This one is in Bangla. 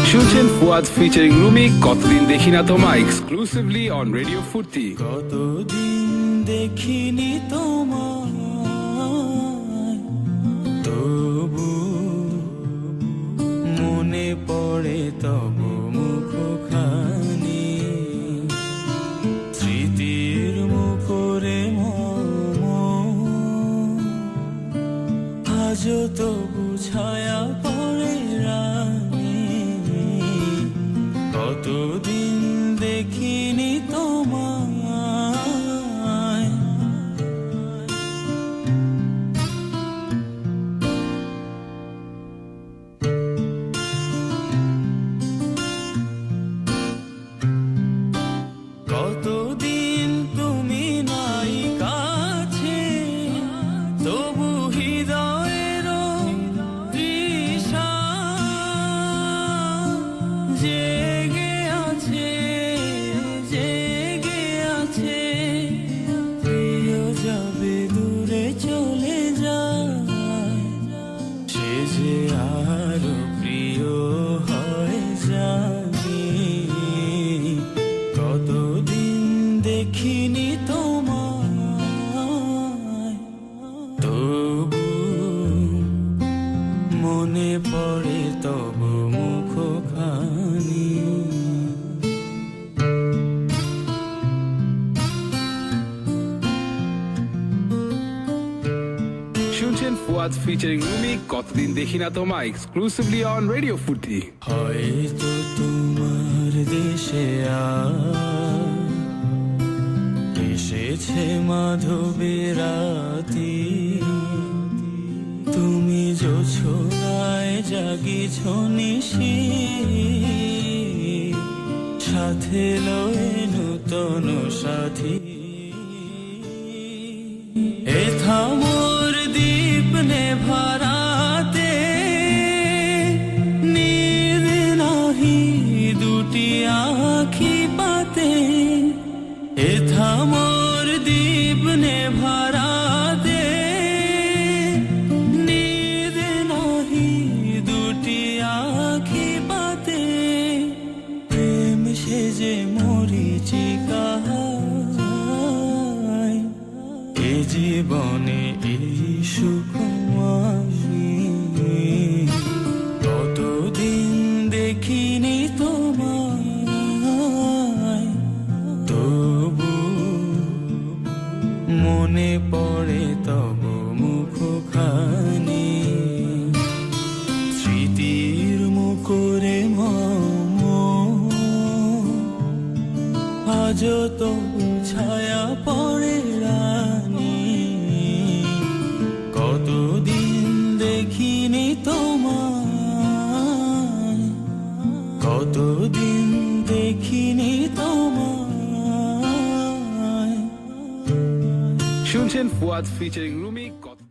শুনছেন ফুয়াদ ফিচারিং রুমি, কতদিন দেখি না তোমায়, এক্সক্লুসিভলি অন রেডিও ফুর্তি। কতদিন দেখিনি তোমায়, তবু মনে পড়ে তব মুখখানি, স্মৃতির মুখরে আজ তবু ছায়া পড়ে রানী। কতদিন দেখিনি তোমায়, কতদিন তুমি নাই কাছে, তবু হৃদয়ের তৃষা জেগে আছে, জেগে আছে। প্রিয় যাবে দূরে চলে যায়, সে যে আরো প্রিয় হয় জানি। কতদিন দেখিনি তোমায়, তবু মনে পড়ে তব মুখখানি। শুনছেন ফুয়াদ ফিচারিং রুমি, কতদিন দেখি না তোমায়, এক্সক্লুসিভলি অন রেডিও ফুর্তি। হয়তো তোমার দেশে এসেছে মাধবের রাতি, তুমি জোছনায় জাগিছ নিশি, সাথে লয়ে নূতন সাথী। এ থামোর দীপ নেভারাতে, নীর নাহি দুটি আখি পাতে। এ থামোর দীপ নেভারাতে, নীর নাহি দুটি আখি পাতে। প্রেম সেজে মরিচিকা, এ জীবনে এই সুখ আমি। কতদিন দেখিনি তোমায়, তবু মনে পড়ে তব মুখখানি, স্মৃতির মুখরে আজ তবু ছায়া পড়ে রানী। কতদিন দেখিনি তোমায়, কতদিন দেখিনি তোমায়। শুনছেন ফুয়াদ ফিচারিং রুমি।